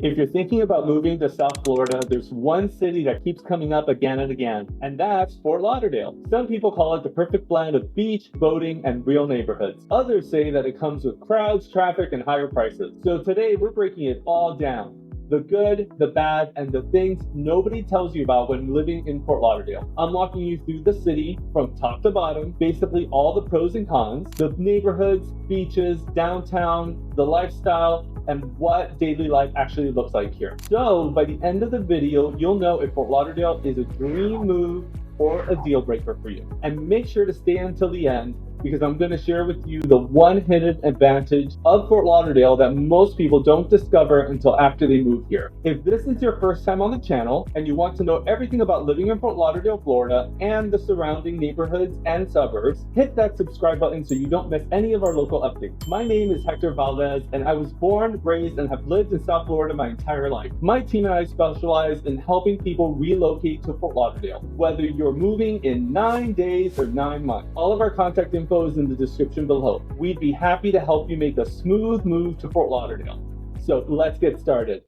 If you're thinking about moving to South Florida, there's one city that keeps coming up again and again, and that's Fort Lauderdale. Some people call it the perfect blend of beach, boating, and real neighborhoods. Others say that it comes with crowds, traffic, and higher prices. So today we're breaking it all down. The good, the bad, and the things nobody tells you about when living in Fort Lauderdale. I'm walking you through the city from top to bottom, basically all the pros and cons, the neighborhoods, beaches, downtown, the lifestyle, and what daily life actually looks like here. So by the end of the video, you'll know if Fort Lauderdale is a dream move or a deal breaker for you. And make sure to stay until the end, because I'm going to share with you the one hidden advantage of Fort Lauderdale that most people don't discover until after they move here. If this is your first time on the channel and you want to know everything about living in Fort Lauderdale, Florida, and the surrounding neighborhoods and suburbs, hit that subscribe button so you don't miss any of our local updates. My name is Hector Valdes, and I was born, raised, and have lived in South Florida my entire life. My team and I specialize in helping people relocate to Fort Lauderdale, whether you're moving in 9 days or 9 months. All of our contact info is in the description below. We'd be happy to help you make a smooth move to Fort Lauderdale. So let's get started.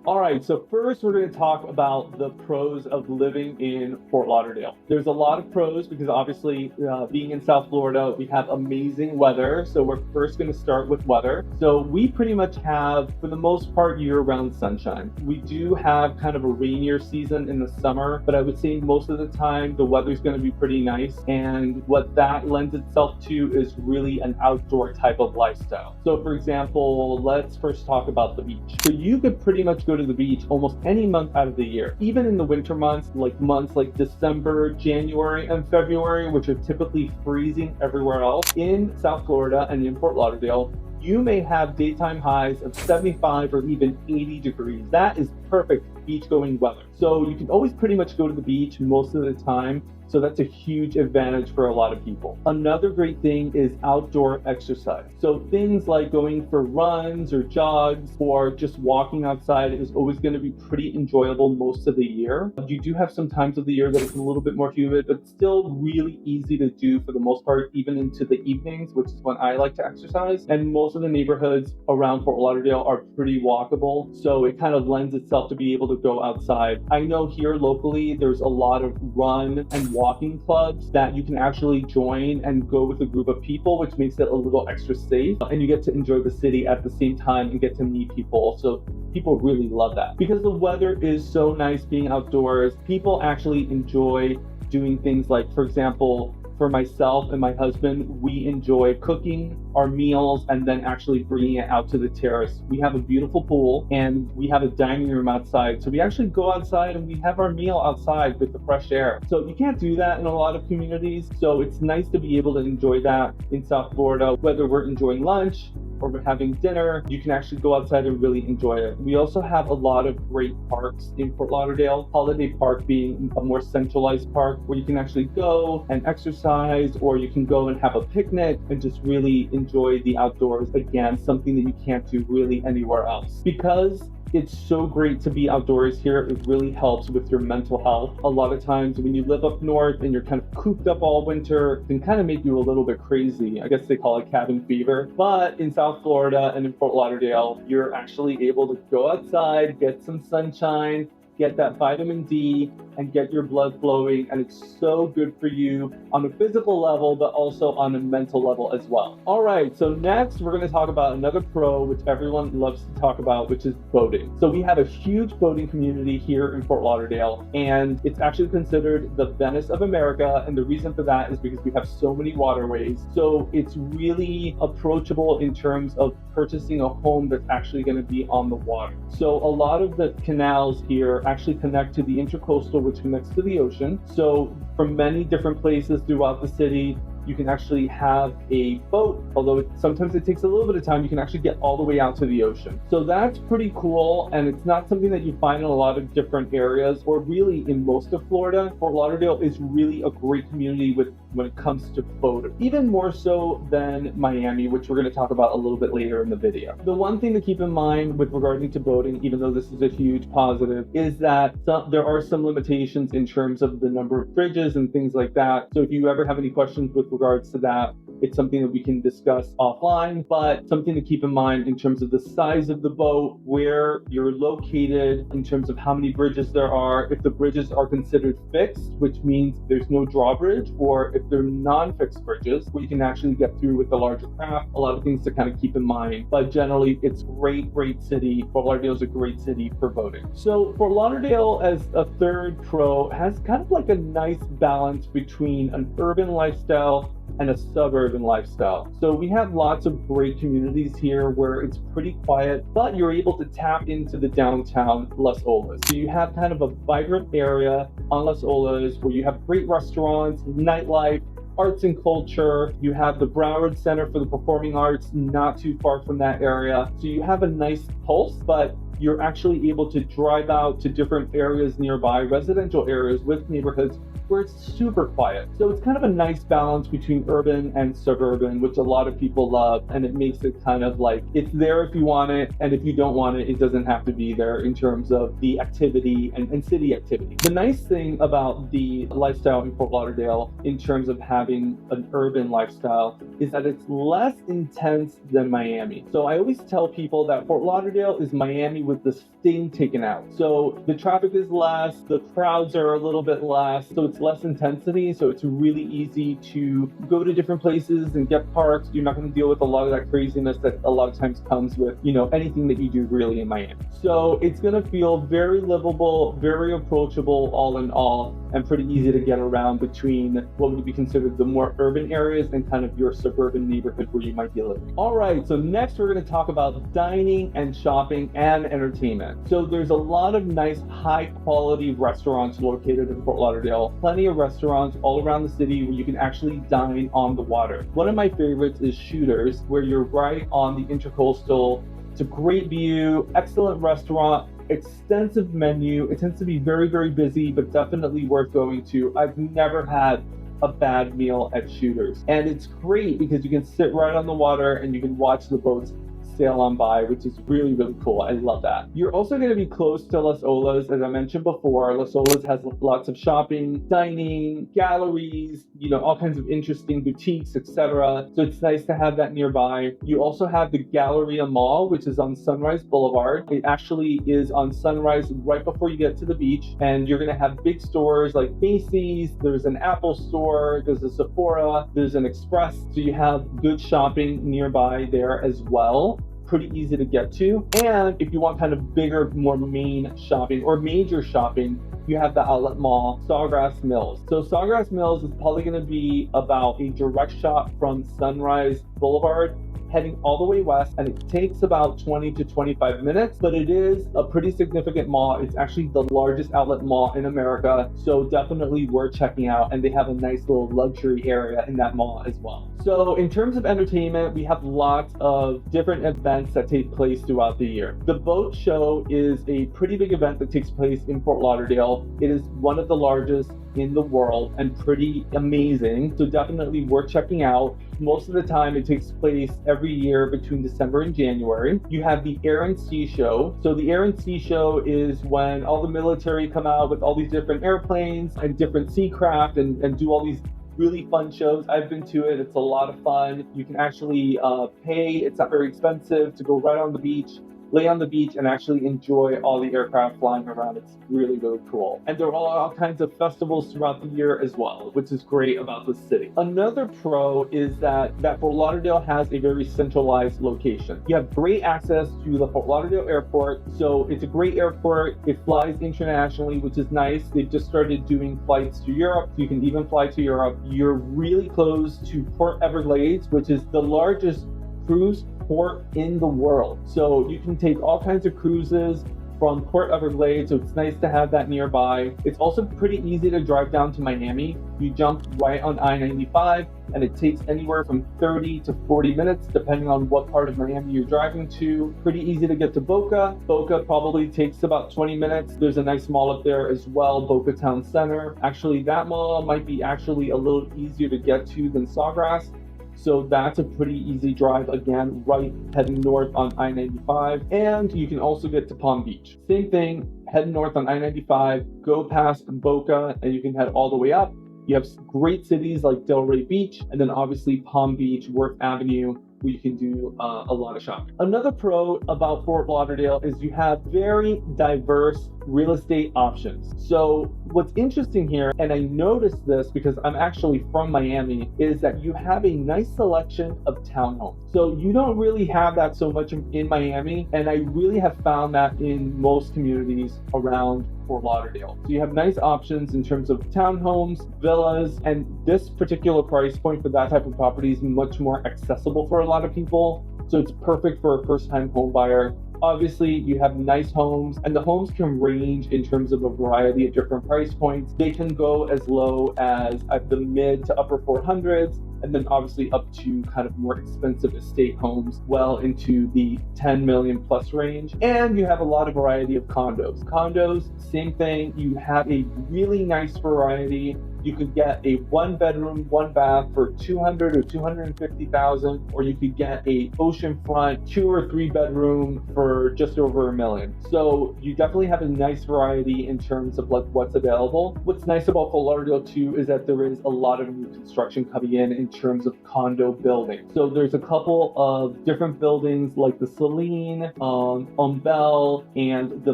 Alright, so first we're going to talk about the pros of living in Fort Lauderdale. There's a lot of pros because obviously being in South Florida, we have amazing weather. So we're first going to start with weather. So we pretty much have, for the most part, year-round sunshine. We do have kind of a rainier season in the summer, but I would say most of the time the weather's going to be pretty nice. And what that lends itself to is really an outdoor type of lifestyle. So for example, let's first talk about the beach. So you could pretty much go to the beach almost any month out of the year, even in the winter months like December, January, and February, which are typically freezing everywhere else. In South Florida and in Fort Lauderdale, you may have daytime highs of 75 or even 80 degrees. That is perfect beach going weather. So you can always pretty much go to the beach most of the time. So that's a huge advantage for a lot of people. Another great thing is outdoor exercise. So things like going for runs or jogs or just walking outside is always going to be pretty enjoyable most of the year. You do have some times of the year that it's a little bit more humid, but still really easy to do for the most part, even into the evenings, which is when I like to exercise. And most of the neighborhoods around Fort Lauderdale are pretty walkable. So it kind of lends itself to be able to go outside. I know here locally, there's a lot of run and walking clubs that you can actually join and go with a group of people, which makes it a little extra safe, and you get to enjoy the city at the same time and get to meet people. So people really love that because the weather is so nice being outdoors. People actually enjoy doing things like, for example, for myself and my husband, we enjoy cooking our meals and then actually bringing it out to the terrace. We have a beautiful pool and we have a dining room outside. So we actually go outside and we have our meal outside with the fresh air. So you can't do that in a lot of communities. So it's nice to be able to enjoy that in South Florida, whether we're enjoying lunch or we're having dinner, you can actually go outside and really enjoy it. We also have a lot of great parks in Fort Lauderdale, Holiday Park being a more centralized park where you can actually go and exercise, or you can go and have a picnic and just really enjoy the outdoors. Again, something that you can't do really anywhere else. Because it's so great to be outdoors here, it really helps with your mental health. A lot of times when you live up north and you're kind of cooped up all winter, it can kind of make you a little bit crazy. I guess they call it cabin fever. But in South Florida and in Fort Lauderdale, you're actually able to go outside, get some sunshine, get that vitamin D, and get your blood flowing, and it's so good for you on a physical level, but also on a mental level as well. All right, so next we're going to talk about another pro, which everyone loves to talk about, which is boating. So we have a huge boating community here in Fort Lauderdale, and it's actually considered the Venice of America, and the reason for that is because we have so many waterways. So it's really approachable in terms of purchasing a home that's actually going to be on the water. So a lot of the canals here actually connect to the intercoastal, which connects to the ocean. So from many different places throughout the city, you can actually have a boat, although sometimes it takes a little bit of time, you can actually get all the way out to the ocean. So that's pretty cool, and it's not something that you find in a lot of different areas, or really in most of Florida. Fort Lauderdale is really a great community with when it comes to boating, even more so than Miami, which we're going to talk about a little bit later in the video. The one thing to keep in mind with regarding to boating, even though this is a huge positive, is that there are some limitations in terms of the number of bridges and things like that. So if you ever have any questions with regards to that, it's something that we can discuss offline, but something to keep in mind in terms of the size of the boat, where you're located, in terms of how many bridges there are, if the bridges are considered fixed, which means there's no drawbridge, or if they're non-fixed bridges, where you can actually get through with the larger craft. A lot of things to kind of keep in mind, but generally it's great city. Fort Lauderdale is a great city for boating. So Fort Lauderdale, as a third pro, has kind of like a nice balance between an urban lifestyle and a suburban lifestyle. So we have lots of great communities here where it's pretty quiet, but you're able to tap into the downtown Las Olas. So you have kind of a vibrant area on Las Olas where you have great restaurants, nightlife, arts and culture. You have the Broward Center for the Performing Arts not too far from that area. So you have a nice pulse, but you're actually able to drive out to different areas nearby, residential areas with neighborhoods where it's super quiet. So it's kind of a nice balance between urban and suburban, which a lot of people love, and it makes it kind of like it's there if you want it, and if you don't want it, it doesn't have to be there in terms of the activity and city activity. The nice thing about the lifestyle in Fort Lauderdale in terms of having an urban lifestyle is that it's less intense than Miami. So I always tell people that Fort Lauderdale is Miami with the sting taken out. So the traffic is less, the crowds are a little bit less, so it's less intensity, so it's really easy to go to different places and get parked. You're not going to deal with a lot of that craziness that a lot of times comes with, anything that you do really in Miami. So it's going to feel very livable, very approachable all in all, and pretty easy to get around between what would be considered the more urban areas and kind of your suburban neighborhood where you might be living. All right, so next we're going to talk about dining and shopping and entertainment. So there's a lot of nice high quality restaurants located in Fort Lauderdale. Plenty of restaurants all around the city where you can actually dine on the water. One of my favorites is Shooters, where you're right on the Intercoastal. It's a great view, excellent restaurant, extensive menu. It tends to be very busy, but definitely worth going to. I've never had a bad meal at Shooters. And it's great because you can sit right on the water and you can watch the boats sail on by, which is really cool. I love that. You're also going to be close to Las Olas. As I mentioned before, Las Olas has lots of shopping, dining, galleries, all kinds of interesting boutiques, etc. So it's nice to have that nearby. You also have the Galleria Mall, which is on Sunrise Boulevard. It actually is on Sunrise right before you get to the beach, and you're going to have big stores like Macy's, there's an Apple store, there's a Sephora, there's an Express. So you have good shopping nearby there as well. Pretty easy to get to. And if you want kind of bigger, more main shopping or major shopping, you have the outlet mall, Sawgrass Mills. So Sawgrass Mills is probably going to be about a direct shot from Sunrise Boulevard heading all the way west, and it takes about 20 to 25 minutes, but it is a pretty significant mall. It's actually the largest outlet mall in America, so definitely worth checking out, and they have a nice little luxury area in that mall as well. So in terms of entertainment, we have lots of different events that take place throughout the year. The boat show is a pretty big event that takes place in Fort Lauderdale. It is one of the largest in the world and pretty amazing, so definitely worth checking out. Most of the time it takes place every year between December and January. You have the Air and Sea Show. So the Air and Sea Show is when all the military come out with all these different airplanes and different sea craft and do all these really fun shows. I've been to it. It's a lot of fun. You can actually pay. It's not very expensive to go right on the beach, lay on the beach, and actually enjoy all the aircraft flying around. It's really cool. And there are all kinds of festivals throughout the year as well, which is great about the city. Another pro is that Fort Lauderdale has a very centralized location. You have great access to the Fort Lauderdale airport. So it's a great airport. It flies internationally, which is nice. They've just started doing flights to Europe. So you can even fly to Europe. You're really close to Port Everglades, which is the largest cruise port in the world. So you can take all kinds of cruises from Port Everglades, so it's nice to have that nearby. It's also pretty easy to drive down to Miami. You jump right on I-95, and it takes anywhere from 30 to 40 minutes, depending on what part of Miami you're driving to. Pretty easy to get to Boca. Boca probably takes about 20 minutes. There's a nice mall up there as well, Boca Town Center. Actually, that mall might be actually a little easier to get to than Sawgrass. So that's a pretty easy drive, again, right heading north on I-95. And you can also get to Palm Beach. Same thing, head north on I-95, go past Boca, and you can head all the way up. You have great cities like Delray Beach, and then obviously Palm Beach, Worth Avenue, where you can do a lot of shopping. Another pro about Fort Lauderdale is you have very diverse real estate options. So what's interesting here, and I noticed this because I'm actually from Miami, is that you have a nice selection of townhomes. So you don't really have that so much in Miami, and I really have found that in most communities around Fort Lauderdale. So you have nice options in terms of townhomes, villas, and this particular price point for that type of property is much more accessible for a lot of people. So it's perfect for a first-time home buyer. Obviously, you have nice homes, and the homes can range in terms of a variety of different price points. They can go as low as at the mid to upper 400s, and then obviously up to kind of more expensive estate homes, well into the 10 million plus range. And you have a lot of variety of condos. Condos, same thing. You have a really nice variety. You could get a 1-bedroom, 1-bath for 200 or 250,000, or you could get a oceanfront 2 or 3-bedroom for just over $1 million. So you definitely have a nice variety in terms of like what's available. What's nice about Fort Lauderdale too is that there is a lot of new construction coming in terms of condo building. So there's a couple of different buildings like the Celine, Umbel, and the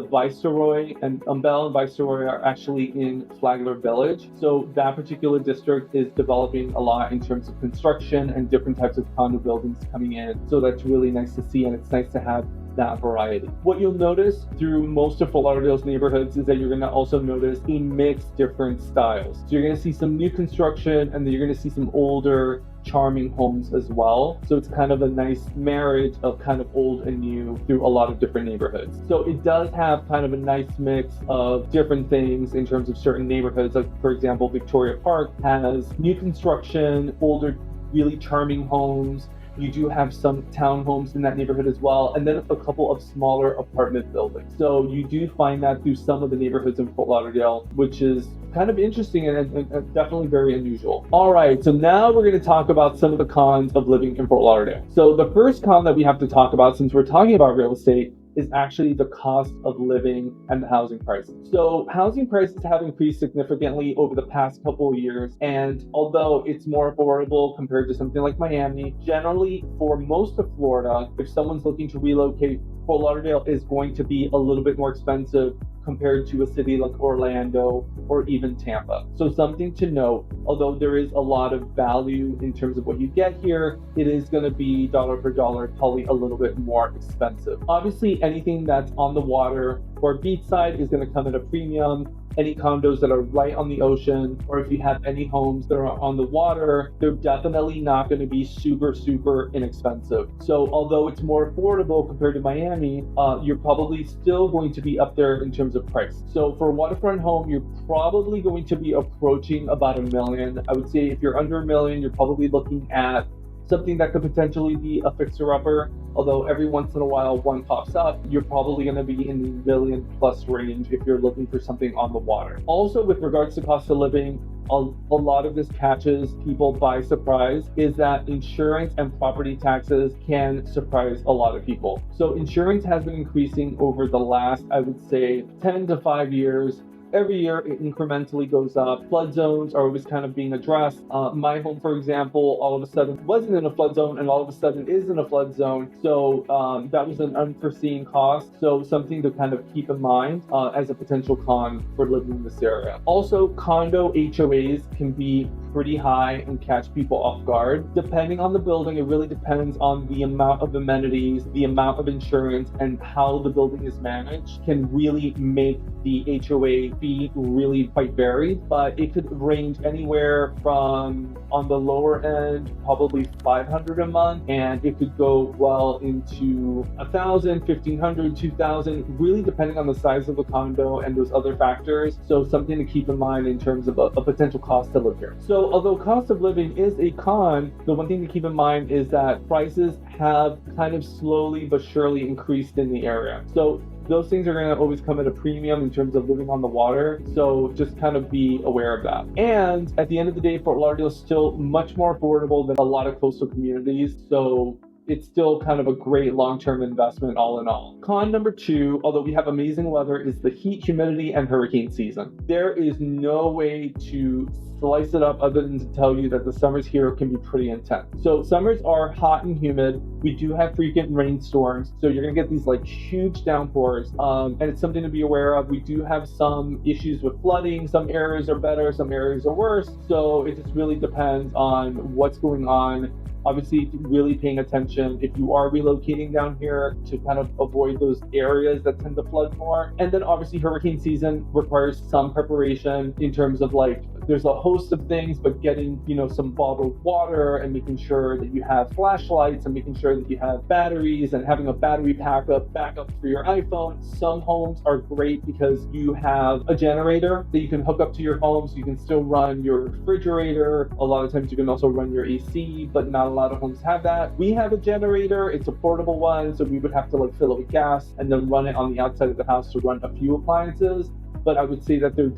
Viceroy. And Umbel and Viceroy are actually in Flagler Village. So that particular district is developing a lot in terms of construction and different types of condo buildings coming in. So that's really nice to see, and it's nice to have that variety. What you'll notice through most of Fort Lauderdale's neighborhoods is that you're going to also notice a mixed different styles. So you're going to see some new construction, and then you're going to see some older, charming homes as well. So it's kind of a nice marriage of kind of old and new through a lot of different neighborhoods. So it does have kind of a nice mix of different things in terms of certain neighborhoods. Like, for example, Victoria Park has new construction, older, really charming homes. You do have some townhomes in that neighborhood as well, and then a couple of smaller apartment buildings. So you do find that through some of the neighborhoods in Fort Lauderdale, which is kind of interesting and definitely very unusual. All right, so now we're going to talk about some of the cons of living in Fort Lauderdale. So the first con that we have to talk about, since we're talking about real estate, is actually the cost of living and the housing prices. So housing prices have increased significantly over the past couple of years, and although it's more affordable compared to something like Miami, generally for most of Florida, if someone's looking to relocate, Fort Lauderdale is going to be a little bit more expensive compared to a city like Orlando or even Tampa. So something to note, although there is a lot of value in terms of what you get here, it is going to be dollar per dollar, probably a little bit more expensive. Obviously, anything that's on the water or beachside is going to come at a premium. Any condos that are right on the ocean, or if you have any homes that are on the water, they're definitely not going to be super inexpensive. So although it's more affordable compared to Miami, you're probably still going to be up there in terms of price. So for a waterfront home, you're probably going to be approaching about $1 million. I would say if you're under $1 million, you're probably looking at something that could potentially be a fixer-upper. Although every once in a while one pops up, you're probably going to be in the $1 million plus range if you're looking for something on the water. Also, with regards to cost of living, a lot of this catches people by surprise is that insurance and property taxes can surprise a lot of people. So insurance has been increasing over the last, I would say, 10 to 5 years. Every year it incrementally goes up. Flood zones are always kind of being addressed. My home, for example, all of a sudden wasn't in a flood zone and all of a sudden is in a flood zone. So that was an unforeseen cost. So something to kind of keep in mind as a potential con for living in this area. Also, condo HOAs can be pretty high and catch people off guard. Depending on the building, it really depends on the amount of amenities, the amount of insurance, and how the building is managed can really make the HOA be really quite varied, but it could range anywhere from, on the lower end, probably 500 a month, and it could go well into 1,000, 1,500, 2,000, really depending on the size of the condo and those other factors. So something to keep in mind in terms of a potential cost to live here. So although cost of living is a con, the one thing to keep in mind is that prices have kind of slowly but surely increased in the area. So those things are going to always come at a premium in terms of living on the water. So just kind of be aware of that. And at the end of the day, Fort Lauderdale is still much more affordable than a lot of coastal communities. So it's still kind of a great long-term investment all in all. Con number 2, although we have amazing weather, is the heat, humidity, and hurricane season. There is no way to slice it up other than to tell you that the summers here can be pretty intense. So summers are hot and humid. We do have frequent rainstorms, so you're gonna get these like huge downpours, and it's something to be aware of. We do have some issues with flooding. Some areas are better, some areas are worse. So it just really depends on what's going on. Obviously, really paying attention if you are relocating down here to kind of avoid those areas that tend to flood more. And then obviously hurricane season requires some preparation in terms of like, there's a host of things, but getting, some bottled water and making sure that you have flashlights and making sure that you have batteries and having a battery backup for your iPhone. Some homes are great because you have a generator that you can hook up to your home, so you can still run your refrigerator. A lot of times you can also run your AC, but not a lot of homes have that. We have a generator. It's a portable one, so we would have to like fill it with gas and then run it on the outside of the house to run a few appliances. But I would say that it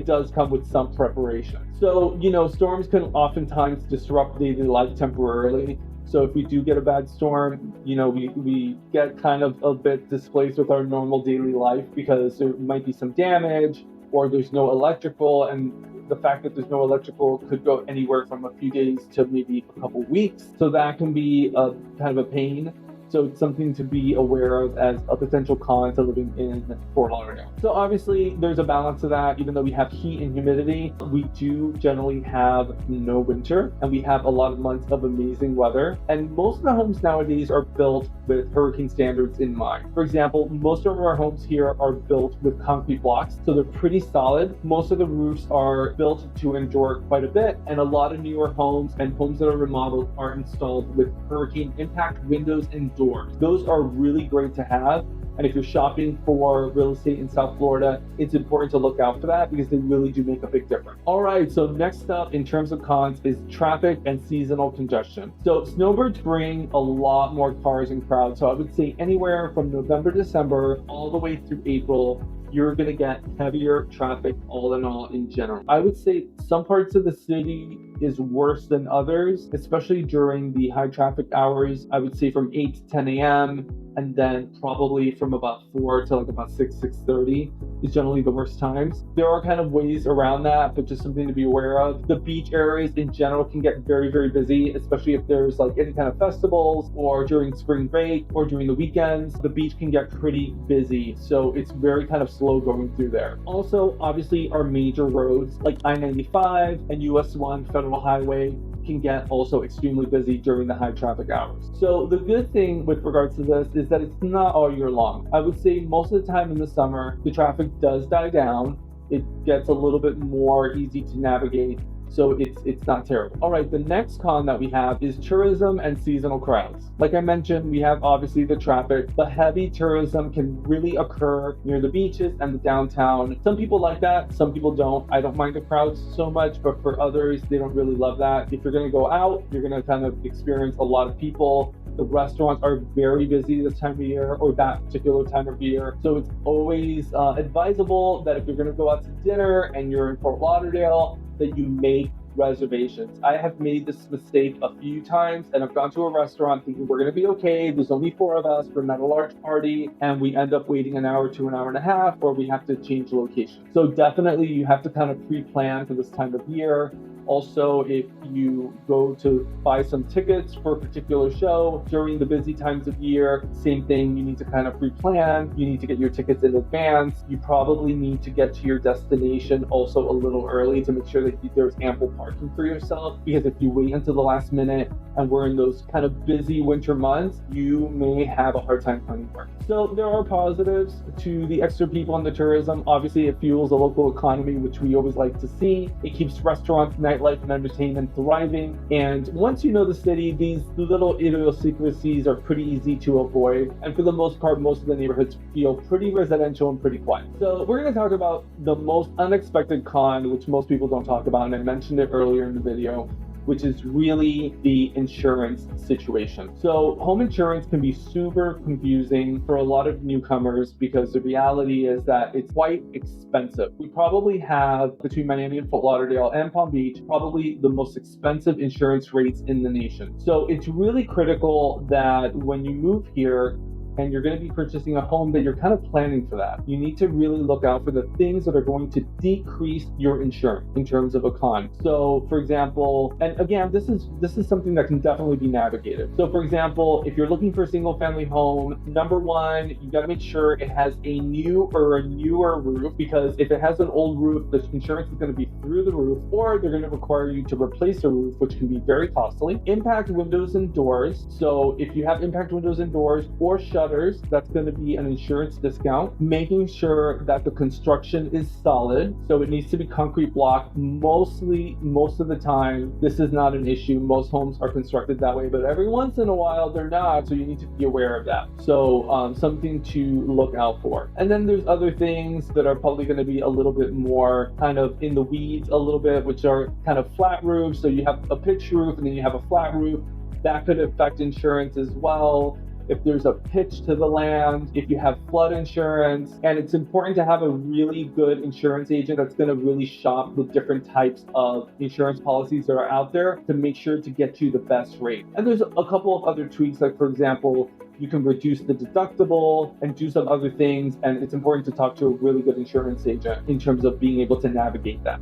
does come with some preparation. So, storms can oftentimes disrupt daily life temporarily. So if we do get a bad storm, we get kind of a bit displaced with our normal daily life because there might be some damage or there's no electrical, and the fact that there's no electrical could go anywhere from a few days to maybe a couple weeks. So that can be kind of a pain. So it's something to be aware of as a potential con to living in Fort Lauderdale. So obviously there's a balance to that. Even though we have heat and humidity, we do generally have no winter, and we have a lot of months of amazing weather. And most of the homes nowadays are built with hurricane standards in mind. For example, most of our homes here are built with concrete blocks, so they're pretty solid. Most of the roofs are built to endure quite a bit, and a lot of newer homes and homes that are remodeled are installed with hurricane impact windows and doors. Those are really great to have. And if you're shopping for real estate in South Florida, it's important to look out for that because they really do make a big difference. All right, so next up in terms of cons is traffic and seasonal congestion. So snowbirds bring a lot more cars and crowds. So I would say anywhere from November, December, all the way through April, you're going to get heavier traffic all in all in general. I would say some parts of the city is worse than others, especially during the high traffic hours. I would say from 8 to 10 a.m. and then probably from about 4 to like about 6:30 is generally the worst times. There are kind of ways around that, but just something to be aware of. The beach areas in general can get very, very busy, especially if there's like any kind of festivals or during spring break or during the weekends. The beach can get pretty busy, so it's very kind of slow going through there. Also, obviously, our major roads like I-95 and US 1 Federal Highway can get also extremely busy during the high traffic hours. So the good thing with regards to this is that it's not all year long. I would say most of the time in the summer, the traffic does die down. It gets a little bit more easy to navigate. So it's not terrible. All right, the next con that we have is tourism and seasonal crowds. Like I mentioned, we have obviously the traffic, but heavy tourism can really occur near the beaches and the downtown. Some people like that, some people don't. I don't mind the crowds so much, but for others, they don't really love that. If you're gonna go out, you're gonna kind of experience a lot of people. The restaurants are very busy this time of year or that particular time of year. So it's always advisable that if you're gonna go out to dinner and you're in Fort Lauderdale, that you make reservations. I have made this mistake a few times, and I've gone to a restaurant thinking we're going to be okay. There's only 4 of us. We're not a large party, and we end up waiting an hour to an hour and a half, or we have to change location. So definitely you have to kind of pre-plan for this time of year. Also, if you go to buy some tickets for a particular show during the busy times of year, same thing, you need to kind of pre-plan. You need to get your tickets in advance. You probably need to get to your destination also a little early to make sure that there's ample parking for yourself, because if you wait until the last minute and we're in those kind of busy winter months, you may have a hard time finding parking. So there are positives to the extra people and the tourism. Obviously, it fuels the local economy, which we always like to see. It keeps restaurants, nightlife, and entertainment thriving. And once you know the city, these little idiosyncrasies are pretty easy to avoid. And for the most part, most of the neighborhoods feel pretty residential and pretty quiet. So we're going to talk about the most unexpected con, which most people don't talk about, and I mentioned it earlier in the video, which is really the insurance situation. So home insurance can be super confusing for a lot of newcomers because the reality is that it's quite expensive. We probably have, between Miami and Fort Lauderdale and Palm Beach, probably the most expensive insurance rates in the nation. So it's really critical that when you move here, and you're going to be purchasing a home, that you're kind of planning for that. You need to really look out for the things that are going to decrease your insurance in terms of a con. So for example, and again, this is something that can definitely be navigated. So for example, if you're looking for a single family home, number one, you got to make sure it has a new or a newer roof, because if it has an old roof, the insurance is going to be through the roof, or they're going to require you to replace the roof, which can be very costly. Impact windows and doors. So if you have impact windows and doors or shutters, that's going to be an insurance discount. Making sure that the construction is solid, so it needs to be concrete block. Most of the time, this is not an issue. Most homes are constructed that way, but every once in a while they're not, so you need to be aware of that. So something to look out for. And then there's other things that are probably going to be a little bit more kind of in the weeds a little bit, which are kind of flat roofs. So you have a pitch roof and then you have a flat roof. That could affect insurance as well. If there's a pitch to the land, if you have flood insurance, and it's important to have a really good insurance agent that's going to really shop the different types of insurance policies that are out there to make sure to get you the best rate. And there's a couple of other tweaks, like for example, you can reduce the deductible and do some other things, and it's important to talk to a really good insurance agent in terms of being able to navigate that.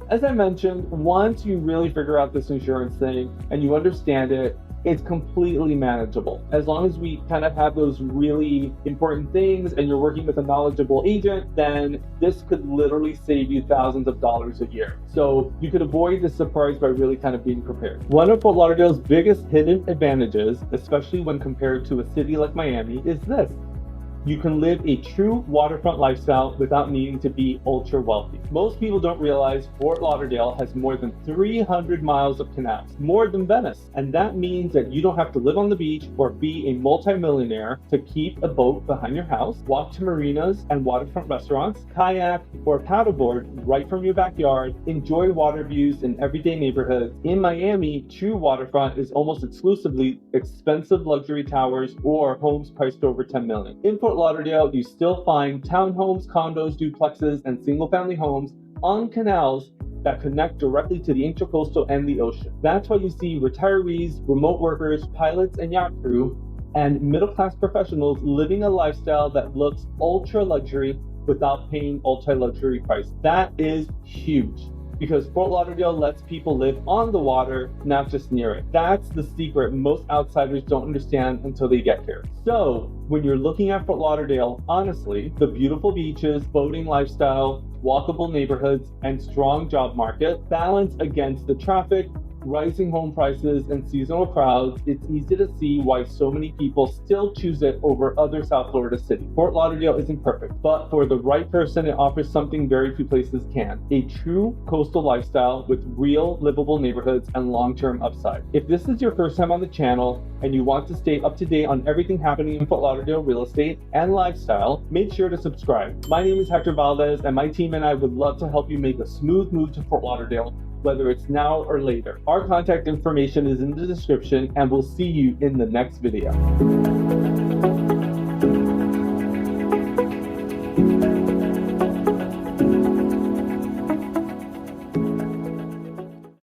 As I mentioned, once you really figure out this insurance thing and you understand it, it's completely manageable. As long as we kind of have those really important things and you're working with a knowledgeable agent, then this could literally save you thousands of dollars a year. So you could avoid this surprise by really kind of being prepared. One of Fort Lauderdale's biggest hidden advantages, especially when compared to a city like Miami, is this. You can live a true waterfront lifestyle without needing to be ultra wealthy. Most people don't realize Fort Lauderdale has more than 300 miles of canals, more than Venice. And that means that you don't have to live on the beach or be a multimillionaire to keep a boat behind your house, walk to marinas and waterfront restaurants, kayak or paddleboard right from your backyard, enjoy water views in everyday neighborhoods. In Miami, true waterfront is almost exclusively expensive luxury towers or homes priced over $10 million. In Fort Lauderdale, you still find townhomes, condos, duplexes, and single-family homes on canals that connect directly to the intercoastal and the ocean. That's why you see retirees, remote workers, pilots and yacht crew, and middle-class professionals living a lifestyle that looks ultra-luxury without paying ultra-luxury price. That is huge, because Fort Lauderdale lets people live on the water, not just near it. That's the secret most outsiders don't understand until they get here. So when you're looking at Fort Lauderdale, honestly, the beautiful beaches, boating lifestyle, walkable neighborhoods, and strong job market balance against the traffic, rising home prices, and seasonal crowds, it's easy to see why so many people still choose it over other South Florida cities. Fort Lauderdale isn't perfect, but for the right person, it offers something very few places can: a true coastal lifestyle with real livable neighborhoods and long-term upside. If this is your first time on the channel and you want to stay up to date on everything happening in Fort Lauderdale real estate and lifestyle, make sure to subscribe. My name is Hector Valdes, and my team and I would love to help you make a smooth move to Fort Lauderdale, whether it's now or later. Our contact information is in the description, and we'll see you in the next video.